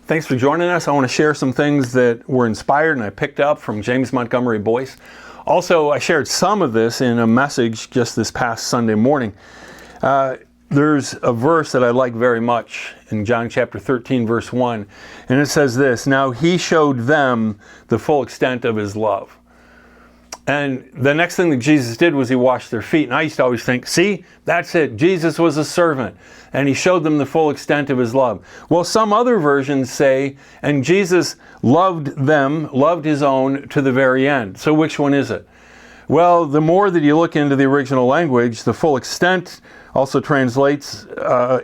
Thanks for joining us. I want to share some things that were inspired and I picked up from James Montgomery Boice. Also, I shared some of this in a message just this past Sunday morning. There's a verse that I like very much in John chapter 13, verse 1. And it says this, "Now he showed them the full extent of his love." And the next thing that Jesus did was he washed their feet. And I used to always think, see, that's it. Jesus was a servant and he showed them the full extent of his love. Well, some other versions say, and Jesus loved them, loved his own to the very end. So which one is it? Well, the more that you look into the original language, the full extent also translates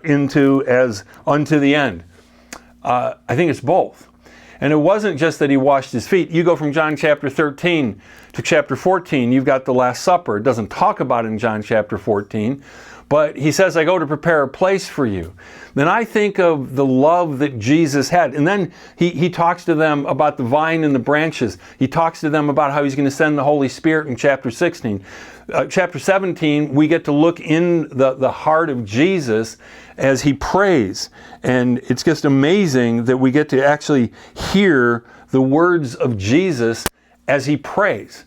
into as unto the end. I think it's both. And it wasn't just that he washed his feet. You go from John chapter 13 to chapter 14, you've got the Last Supper. It doesn't talk about it in John chapter 14, but he says, I go to prepare a place for you. Then I think of the love that Jesus had. And then he talks to them about the vine and the branches. He talks to them about how he's going to send the Holy Spirit in chapter 16. Chapter 17, we get to look in the heart of Jesus as he prays. And it's just amazing that we get to actually hear the words of Jesus as he prays.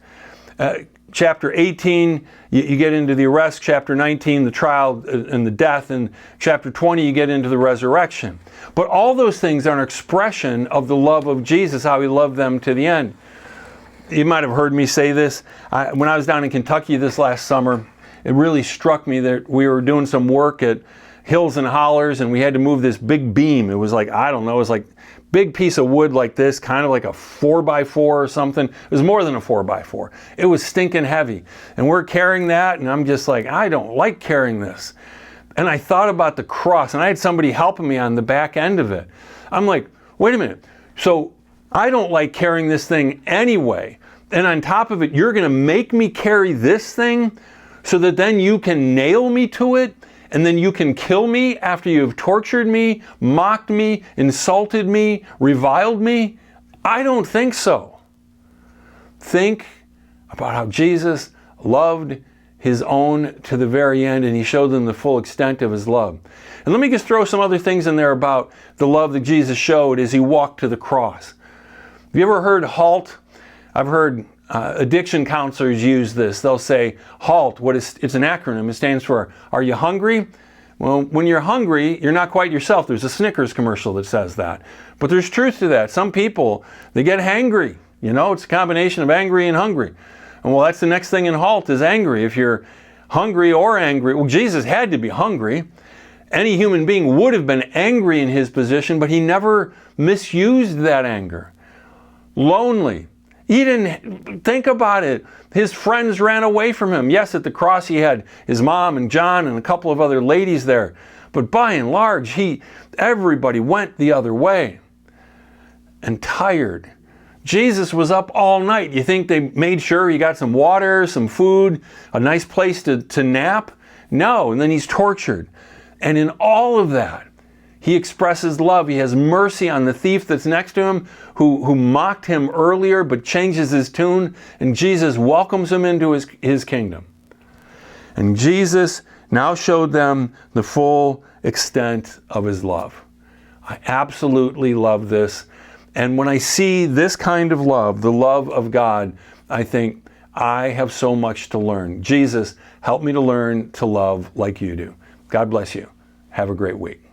Chapter 18, you get into the arrest. Chapter 19, the trial and the death. And chapter 20, you get into the resurrection. But all those things are an expression of the love of Jesus, how he loved them to the end. You might have heard me say this. When I was down in Kentucky this last summer, it really struck me that we were doing some work at Hills and Hollers and we had to move this big beam. It was like, I don't know, it was like big piece of wood like this, kind of like a 4x4 or something. It was more than a 4x4. It was stinking heavy. And we're carrying that and I'm just like, I don't like carrying this. And I thought about the cross and I had somebody helping me on the back end of it. I'm like, wait a minute. So I don't like carrying this thing anyway. And on top of it, you're going to make me carry this thing so that then you can nail me to it and then you can kill me after you've tortured me, mocked me, insulted me, reviled me? I don't think so. Think about how Jesus loved his own to the very end and he showed them the full extent of his love. And let me just throw some other things in there about the love that Jesus showed as he walked to the cross. Have you ever heard HALT? I've heard addiction counselors use this. They'll say, HALT, it's an acronym. It stands for, are you hungry? Well, when you're hungry, you're not quite yourself. There's a Snickers commercial that says that. But there's truth to that. Some people, they get hangry. You know, it's a combination of angry and hungry. And well, that's the next thing in HALT is angry. If you're hungry or angry, well, Jesus had to be hungry. Any human being would have been angry in his position, but he never misused that anger. Lonely. He didn't think about it. His friends ran away from him. Yes, at the cross he had his mom and John and a couple of other ladies there. But by and large, everybody went the other way. And tired. Jesus was up all night. You think they made sure he got some water, some food, a nice place to nap? No, and then he's tortured. And in all of that, he expresses love. He has mercy on the thief that's next to him who mocked him earlier but changes his tune, and Jesus welcomes him into his kingdom. And Jesus now showed them the full extent of his love. I absolutely love this. And when I see this kind of love, the love of God, I think I have so much to learn. Jesus, help me to learn to love like you do. God bless you. Have a great week.